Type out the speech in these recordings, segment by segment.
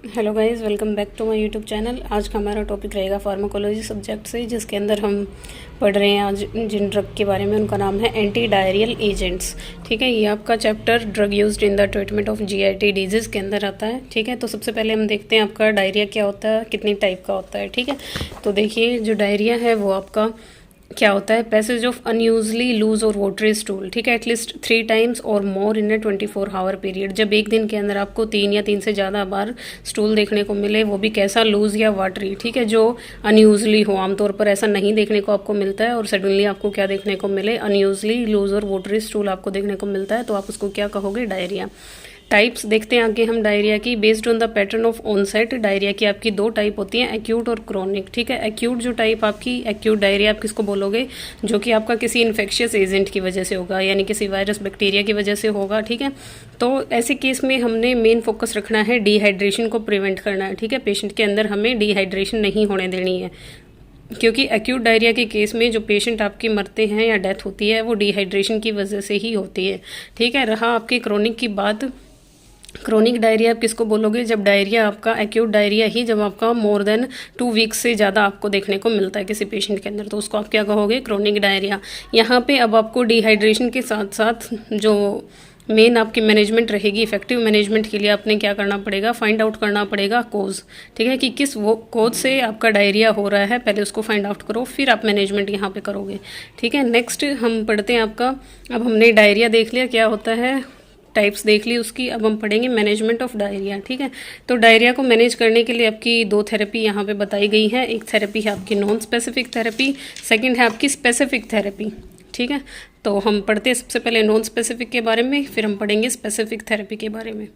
Hello guys, welcome back to my YouTube channel. आज का हमारा टॉपिक रहेगा फार्माकोलॉजी सब्जेक्ट से, जिसके अंदर हम पढ़ रहे हैं आज जिन ड्रग के बारे में। उनका नाम है एंटी डायरियल एजेंट्स। ठीक है, ये आपका chapter drug used in the treatment of GIT disease के अंदर आता है। ठीक है, तो सबसे पहले हम देखते हैं आपका डायरिया क्या होता है, कितनी टाइप का होता है। ठीक है, तो देखिए जो डायरिया है वो आपका क्या होता है, पैसेज ऑफ अनयूजली लूज और वाटरी स्टूल। ठीक है, एटलीस्ट 3 टाइम्स और मोर इन ए 24 आवर पीरियड। जब एक दिन के अंदर आपको 3 या 3 से ज़्यादा बार स्टूल देखने को मिले, वो भी कैसा, लूज या वाटरी। ठीक है, जो अनयूजली हो, आमतौर पर ऐसा नहीं देखने को आपको मिलता है, और सडनली आपको क्या देखने को मिले, अनयूजली लूज और वाटरी स्टूल आपको देखने को मिलता है, तो आप उसको क्या कहोगे, डायरिया। टाइप्स देखते हैं आगे हम डायरिया की। Based on the pattern of onset, diarrhoea की आपकी 2 टाइप होती हैं, एक्यूट और क्रोनिक। ठीक है, एक्यूट जो टाइप आपकी, एक्यूट डायरिया आप किसको बोलोगे, जो कि आपका किसी इन्फेक्शियस एजेंट की वजह से होगा, यानी किसी वायरस बैक्टीरिया की वजह से होगा। ठीक है, तो ऐसे केस में हमने मेन फोकस रखना है डिहाइड्रेशन को प्रिवेंट करना है। ठीक है, पेशेंट के अंदर हमें डिहाइड्रेशन नहीं होने देनी है, क्योंकि एक्यूट डायरिया के केस में जो पेशेंट आपके मरते हैं या डेथ होती है वो डिहाइड्रेशन की वजह से ही होती है। ठीक है, रहा आपके क्रोनिक की बात। क्रोनिक डायरिया आप किसको बोलोगे, जब डायरिया आपका, एक्यूट डायरिया ही जब आपका मोर देन 2 वीक्स से ज़्यादा आपको देखने को मिलता है किसी पेशेंट के अंदर, तो उसको आप क्या कहोगे, क्रोनिक डायरिया। यहाँ पे अब आपको डिहाइड्रेशन के साथ साथ जो मेन आपकी मैनेजमेंट रहेगी, इफेक्टिव मैनेजमेंट के लिए आपने क्या करना पड़ेगा, फाइंड आउट करना पड़ेगा कोज। ठीक है, कि किस वो कोज से आपका डायरिया हो रहा है, पहले उसको फाइंड आउट करो, फिर आप मैनेजमेंट यहाँ पे करोगे। ठीक है, नेक्स्ट हम पढ़ते हैं आपका, अब हमने डायरिया देख लिया क्या होता है, टाइप्स देख ली उसकी। अब हम पढ़ेंगे मैनेजमेंट ऑफ डायरिया। ठीक है, तो डायरिया को मैनेज करने के लिए आपकी 2 थेरेपी यहाँ पे बताई गई है। एक थेरेपी है आपकी नॉन स्पेसिफिक थेरेपी, सेकंड है आपकी स्पेसिफिक थेरेपी। ठीक है, तो हम पढ़ते हैं सबसे पहले नॉन स्पेसिफिक के बारे में, फिर हम पढ़ेंगे स्पेसिफिक थेरेपी के बारे में।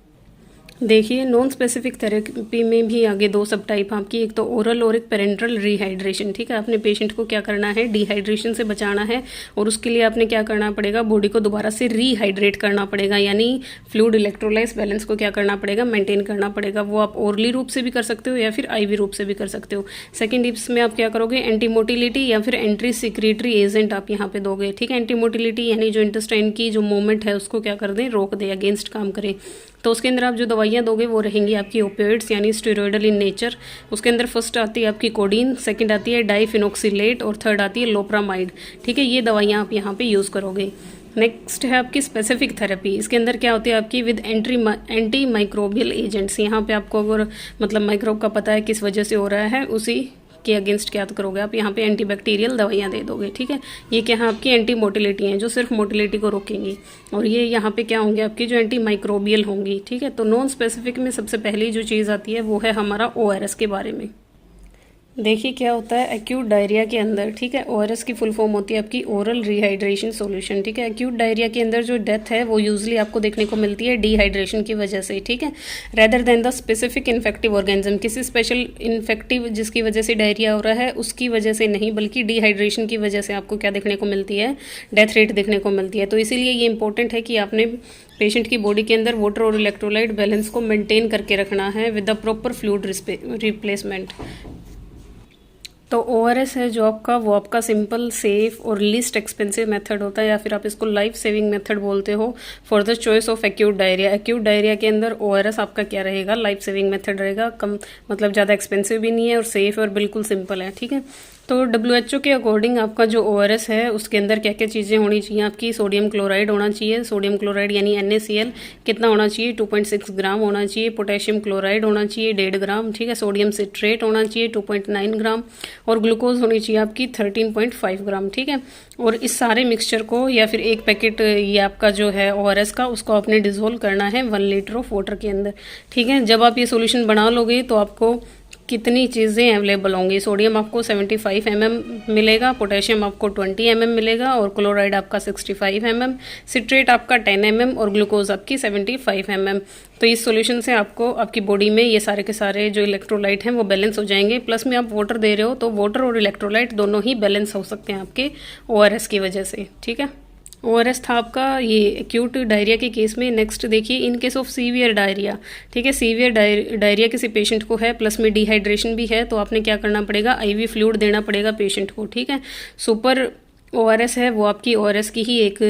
देखिए, नॉन स्पेसिफिक थेरेपी में भी आगे 2 सब टाइप आपकी, एक तो ओरल और एक पेरेंट्रल रिहाइड्रेशन। ठीक है, अपने पेशेंट को क्या करना है, डिहाइड्रेशन से बचाना है, और उसके लिए आपने क्या करना पड़ेगा, बॉडी को दोबारा से रिहाइड्रेट करना पड़ेगा, यानी फ्लूइड इलेक्ट्रोलाइट्स बैलेंस को क्या करना पड़ेगा, मेंटेन करना पड़ेगा। वो आप ओरली रूप से भी कर सकते हो या फिर आईवी रूप से भी कर सकते हो। सेकेंड टिप्स में आप क्या करोगे, एंटी मोटिलिटी या फिर एंटी सिक्रेटरी एजेंट आप यहाँ पे दोगे। ठीक है, एंटी मोटिलिटी यानी जो इंटेस्टाइन की जो मूवमेंट है उसको क्या कर दें, रोक दे, अगेंस्ट काम करे। तो उसके अंदर आप जो दवाइयाँ दोगे वो रहेंगी आपकी ओपियोइड्स यानी स्टेरॉयडल इन नेचर। उसके अंदर फर्स्ट आती है आपकी कोडीन, सेकंड आती है डाइफिनोक्सिलेट और थर्ड आती है लोप्रामाइड। ठीक है, ये दवाइयाँ आप यहाँ पे यूज़ करोगे। नेक्स्ट है आपकी स्पेसिफिक थेरेपी। इसके अंदर क्या होती है आपकी विद एंटी माइक्रोबियल एजेंट्स। यहाँ पे आपको अगर मतलब माइक्रोब का पता है किस वजह से हो रहा है, उसी के अगेंस्ट क्या करोगे आप, यहाँ पे एंटीबैक्टीरियल दवाइयाँ दे दोगे। ठीक है, ये क्या है आपकी एंटी मोटिलिटी हैं, जो सिर्फ मोटिलिटी को रोकेंगी, और ये यहाँ पे क्या होंगे आपकी जो एंटी माइक्रोबियल होंगी। ठीक है, तो नॉन स्पेसिफिक में सबसे पहली जो चीज़ आती है वो है हमारा ओआरएस के बारे में। देखिए क्या होता है एक्यूट डायरिया के अंदर। ठीक है, ओआरएस की फुल फॉर्म होती है आपकी ओरल रिहाइड्रेशन सॉल्यूशन। ठीक है, एक्यूट डायरिया के अंदर जो डेथ है वो यूजली आपको देखने को मिलती है डिहाइड्रेशन की वजह से। ठीक है, rather than the specific infective organism, किसी स्पेशल इन्फेक्टिव जिसकी वजह से डायरिया हो रहा है उसकी वजह से नहीं, बल्कि डिहाइड्रेशन की वजह से आपको क्या देखने को मिलती है, डेथ रेट देखने को मिलती है। तो इसीलिए ये इंपॉर्टेंट है कि आपने पेशेंट की बॉडी के अंदर वाटर और इलेक्ट्रोलाइट बैलेंस को मेंटेन करके रखना है with the proper fluid replacement. तो ओआरएस है जो आपका, वो आपका सिंपल, सेफ और लीस्ट एक्सपेंसिव मेथड होता है, या फिर आप इसको लाइफ सेविंग मेथड बोलते हो for the choice of acute diarrhoea. Acute diarrhoea के अंदर ओआरएस आपका क्या रहेगा, लाइफ सेविंग मेथड रहेगा। कम मतलब ज़्यादा एक्सपेंसिव भी नहीं है और सेफ और बिल्कुल सिंपल है। ठीक है, तो WHO के अकॉर्डिंग आपका जो ओआरएस है उसके अंदर क्या क्या चीज़ें होनी चाहिए आपकी, सोडियम क्लोराइड होना चाहिए, सोडियम क्लोराइड यानी NaCl कितना होना चाहिए, 2.6 ग्राम होना चाहिए, पोटेशियम क्लोराइड होना चाहिए 1.5 ग्राम। ठीक है, सोडियम सिट्रेट होना चाहिए 2.9 ग्राम, और ग्लूकोज होनी चाहिए आपकी 13.5 ग्राम। ठीक है, और इस सारे मिक्सचर को या फिर एक पैकेट ये आपका जो है ओआरएस का, उसको आपने डिजोल्व करना है 1 लीटर ऑफ वाटर के अंदर। ठीक है, जब आप ये सोल्यूशन बना लोगे तो आपको कितनी चीज़ें अवेलेबल होंगी, सोडियम आपको 75 मिलेगा, पोटेशियम आपको 20 मिलेगा, और क्लोराइड आपका 65 सिट्रेट आपका 10 और ग्लूकोज आपकी 75 तो इस सॉल्यूशन से आपको आपकी बॉडी में ये सारे के सारे जो इलेक्ट्रोलाइट हैं वो बैलेंस हो जाएंगे। प्लस में आप वाटर दे रहे हो तो वाटर और इलेक्ट्रोलाइट दोनों ही बैलेंस हो सकते हैं आपके ओआरएस की वजह से। ठीक है, ओआरएस था आपका ये एक्यूट डायरिया के केस में। नेक्स्ट देखिए, in case of severe diarrhoea. ठीक है, सीवियर डायरिया किसी पेशेंट को है, प्लस में डिहाइड्रेशन भी है, तो आपने क्या करना पड़ेगा, आईवी फ्लूइड देना पड़ेगा पेशेंट को। ठीक है, सुपर ORS है वो आपकी ORS की ही एक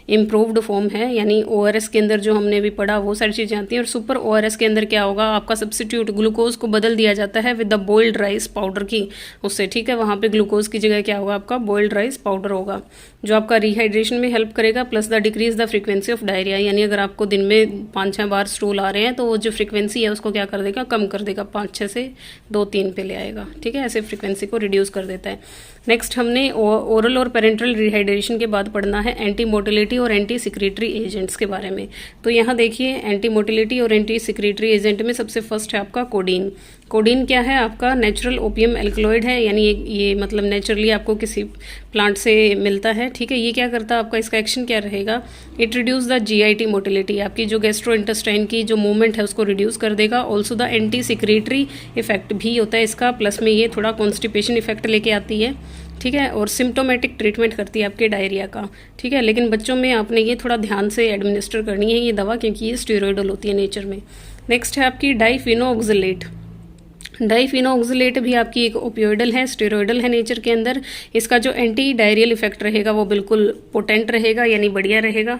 इम्प्रूव्ड फॉर्म है, यानी ORS के अंदर जो हमने अभी पढ़ा वो सारी चीज़ें आती हैं। और सुपर ORS के अंदर क्या होगा, आपका सब्स्टिट्यूट ग्लूकोज को बदल दिया जाता है with the boiled rice powder की उससे, ठीक है। वहाँ पे ग्लूकोज की जगह क्या होगा, आपका बॉइल्ड राइस पाउडर होगा, जो आपका रिहाइड्रेशन में हेल्प करेगा, plus the decrease the frequency of diarrhoea, यानी अगर आपको दिन में 5-6 बार स्टूल आ रहे हैं तो वो जो फ्रीक्वेंसी है उसको क्या कर देगा, कम कर देगा, 5-6 से 2-3 पे ले आएगा, ठीक है। ऐसे फ्रीक्वेंसी को रिड्यूस कर देता है। नेक्स्ट हमने ओरल और पेरेंटल रिहाइड्रेशन के बाद पढ़ना है एंटी मोटिलिटी और एंटी सिक्रीटरी एजेंट्स के बारे में। तो यहाँ देखिए एंटी मोटिलिटी और एंटी सिक्रीटरी एजेंट में सबसे फर्स्ट है आपका कोडीन। कोडीन क्या है, आपका नेचुरल ओपियम एल्कलॉइड है, यानी ये मतलब नेचुरली आपको किसी प्लांट से मिलता है, ठीक है। ये क्या करता है, आपका इसका एक्शन क्या रहेगा, it reduce the GIT motility, आपकी जो गैस्ट्रो इंटेस्टाइन की जो मूवमेंट है उसको रिड्यूस कर देगा। Also the anti secretory effect भी होता है इसका, प्लस में ये थोड़ा कॉन्स्टिपेशन इफेक्ट लेके आती है, ठीक है। और सिम्टोमेटिक ट्रीटमेंट करती है आपके डायरिया का, ठीक है। लेकिन बच्चों में आपने ये थोड़ा ध्यान से एडमिनिस्टर करनी है ये दवा, क्योंकि ये स्टेरॉइडल होती है नेचर में। नेक्स्ट है आपकी डाइफिनोऑक्सलेट। डाइफिनोऑक्सलेट भी आपकी एक ओपियोइडल है, स्टेरॉइडल है नेचर के अंदर। इसका जो एंटी डायरियल इफेक्ट रहेगा वो बिल्कुल पोटेंट रहेगा, यानी बढ़िया रहेगा,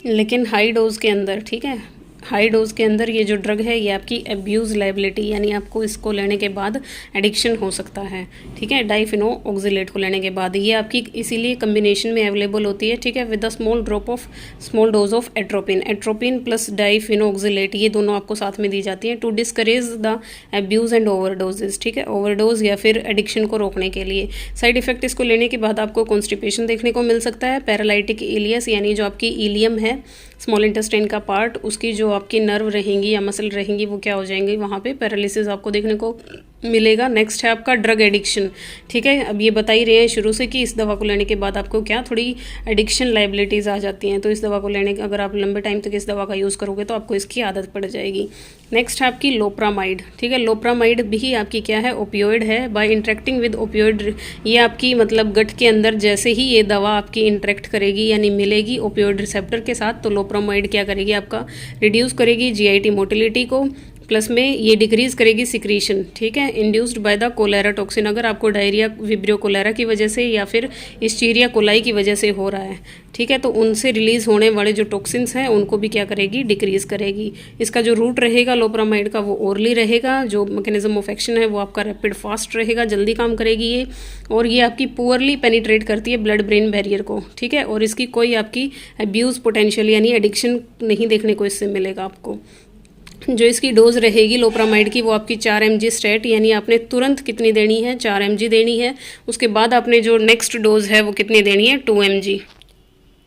लेकिन हाई डोज के अंदर, ठीक है। हाई डोज के अंदर ये जो ड्रग है ये आपकी एब्यूज़ लाइबिलिटी, यानी आपको इसको लेने के बाद एडिक्शन हो सकता है, ठीक है। डाइफिनोऑक्सलेट को लेने के बाद ये आपकी इसीलिए कम्बिनेशन में अवेलेबल होती है, ठीक है, with the small dose of atropine. Atropine plus diphenoxylate ये दोनों आपको साथ में दी जाती हैं to discourage the abuse and overdoses, ठीक है, ओवरडोज या फिर एडिक्शन को रोकने के लिए। साइड इफेक्ट इसको लेने के बाद आपको कॉन्स्टिपेशन देखने को मिल सकता है, पैरालाइटिक इलियस, यानी जो आपकी इलियम है स्मॉल इंटेस्टाइन का पार्ट, उसकी जो आपकी नर्व रहेंगी या मसल रहेंगी वो क्या हो जाएंगी, वहाँ पे पैरालिसिस आपको देखने को मिलेगा। नेक्स्ट है आपका ड्रग एडिक्शन, ठीक है। अब ये बता ही रहे हैं शुरू से कि इस दवा को लेने के बाद आपको क्या थोड़ी एडिक्शन लाइबिलिटीज़ आ जाती हैं, तो इस दवा को लेने के अगर आप लंबे टाइम तक इस दवा का यूज़ करोगे तो आपको इसकी आदत पड़ जाएगी। नेक्स्ट है आपकी लोप्रामाइड, ठीक है। लोप्रामाइड भी आपकी क्या है, ओपियोइड है। बाय इंटरेक्टिंग विद ओपियोइड, ये आपकी मतलब गट के अंदर जैसे ही ये दवा आपकी इंटरेक्ट करेगी यानी मिलेगी ओपियोइड रिसेप्टर के साथ, तो लोप्रामाइड क्या करेगी, आपका रिड्यूस करेगी GIT मोटिलिटी को, प्लस में ये डिक्रीज करेगी सिक्रीशन, ठीक है, induced by the cholera toxin. अगर आपको डायरिया विब्रियो कोलेरा की वजह से या फिर इस्चीरिया कोलाई की वजह से हो रहा है, ठीक है, तो उनसे रिलीज होने वाले जो टॉक्सिन्स हैं उनको भी क्या करेगी, डिक्रीज करेगी। इसका जो रूट रहेगा लोप्रामाइड का वो ओरली रहेगा, जो मैकेनिज्म ऑफ एक्शन है वो आपका रैपिड फास्ट रहेगा, जल्दी काम करेगी ये, और ये आपकी पुअरली पेनिट्रेट करती है ब्लड ब्रेन बैरियर को, ठीक है। और इसकी कोई आपकी अब्यूज़ पोटेंशियल यानी एडिक्शन नहीं देखने को इससे मिलेगा आपको। जो इसकी डोज रहेगी लोप्रामाइड की वो आपकी 4 mg स्ट्रेट, यानी आपने तुरंत कितनी देनी है, 4 mg देनी है। उसके बाद आपने जो नेक्स्ट डोज है वो कितनी देनी है, 2 mg।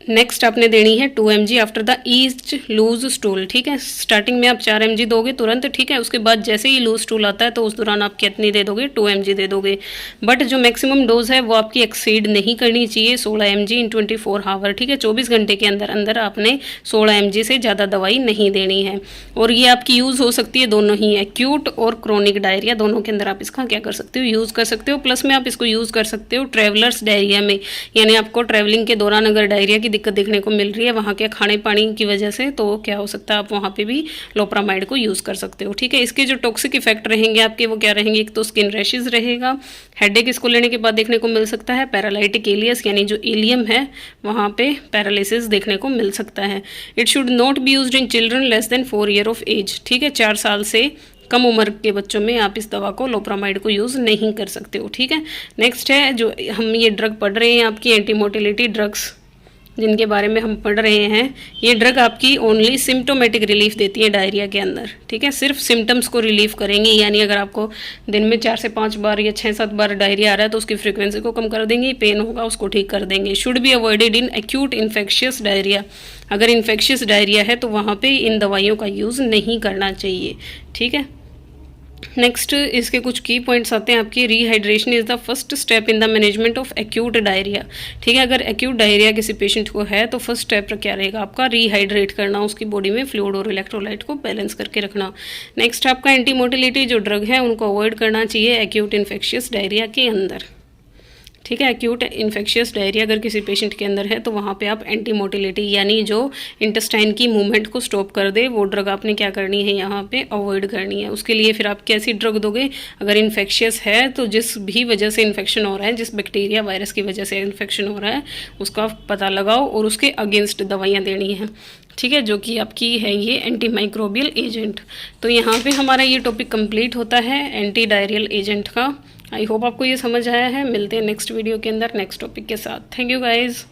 नेक्स्ट आपने देनी है 2 mg after the each loose stool, ठीक है। स्टार्टिंग में आप 4 mg दोगे तुरंत, ठीक है। उसके बाद जैसे ही लूज स्टूल आता है तो उस दौरान आप कितनी दे दोगे, 2 mg दे दोगे। बट जो मैक्सिमम डोज है वो आपकी एक्सीड नहीं करनी चाहिए 16 mg इन 24 आवर, ठीक है। 24 घंटे के अंदर अंदर आपने 16 mg से ज़्यादा दवाई नहीं देनी है। और ये आपकी यूज़ हो सकती है दोनों ही, एक्यूट और क्रोनिक डायरिया दोनों के अंदर आप इसका क्या कर सकते हो, यूज़ कर सकते हो। प्लस में आप इसको यूज़ कर सकते हो ट्रेवलर्स डायरिया में, यानी आपको ट्रैवलिंग के दौरान अगर डायरिया की दिक्कत देखने को मिल रही है वहाँ के खाने पानी की वजह से, तो क्या हो सकता है, आप वहाँ पे भी लोप्रामाइड को यूज़ कर सकते हो, ठीक है। इसके जो टॉक्सिक इफेक्ट रहेंगे आपके वो क्या रहेंगे, एक तो स्किन रैशेज रहेगा, हेडेक इसको लेने के बाद देखने को मिल सकता है, पैरालाइटिक इलियस यानी जो इलियम है वहाँ पे पैरालिसिस देखने को मिल सकता है। It should not be used in children less than 4 year of age, ठीक है। 4 साल से कम उम्र के बच्चों में आप इस दवा को लोप्रामाइड को यूज़ नहीं कर सकते हो, ठीक है। नेक्स्ट है जो हम ये ड्रग पढ़ रहे हैं आपकी एंटी मोटिलिटी ड्रग्स जिनके बारे में हम पढ़ रहे हैं, ये ड्रग आपकी ओनली सिम्टोमेटिक रिलीफ देती है डायरिया के अंदर, ठीक है। सिर्फ सिम्टम्स को रिलीफ करेंगी, यानी अगर आपको दिन में 4 से 5 बार या 6-7 बार डायरिया आ रहा है तो उसकी फ्रीक्वेंसी को कम कर देंगे, पेन होगा उसको ठीक कर देंगे। Should be avoided in acute infectious diarrhoea, अगर इन्फेक्शियस डायरिया है तो वहाँ पे इन दवाइयों का यूज़ नहीं करना चाहिए, ठीक है। नेक्स्ट इसके कुछ की पॉइंट्स आते हैं आपकी, rehydration is the first step in the management of acute diarrhoea, ठीक है। अगर एक्यूट डायरिया किसी पेशेंट को है तो फर्स्ट स्टेप क्या रहेगा आपका, रीहाइड्रेट करना, उसकी बॉडी में फ्लूइड और इलेक्ट्रोलाइट को बैलेंस करके रखना। नेक्स्ट आपका एंटी मोटिलिटी जो ड्रग है उनको अवॉइड करना चाहिए एक्यूट इन्फेक्शियस डायरिया के अंदर, ठीक है। एक्यूट इन्फेक्शियस डायरिया अगर किसी पेशेंट के अंदर है तो वहाँ पे आप एंटी मोटिलिटी यानी जो इंटेस्टाइन की मूवमेंट को स्टॉप कर दे वो ड्रग आपने क्या करनी है, यहाँ पे अवॉइड करनी है। उसके लिए फिर आप कैसी ड्रग दोगे, अगर इन्फेक्शियस है तो जिस भी वजह से इन्फेक्शन हो रहा है, जिस बैक्टीरिया वायरस की वजह से इन्फेक्शन हो रहा है उसका पता लगाओ और उसके अगेंस्ट दवाइयाँ देनी है, ठीक है, जो कि आपकी है ये एंटी माइक्रोबियल एजेंट। तो यहाँ पे हमारा ये टॉपिक कंप्लीट होता है एंटी डायरियल एजेंट का। आई होप आपको ये समझ आया है। मिलते हैं नेक्स्ट वीडियो के अंदर नेक्स्ट टॉपिक के साथ। Thank you guys.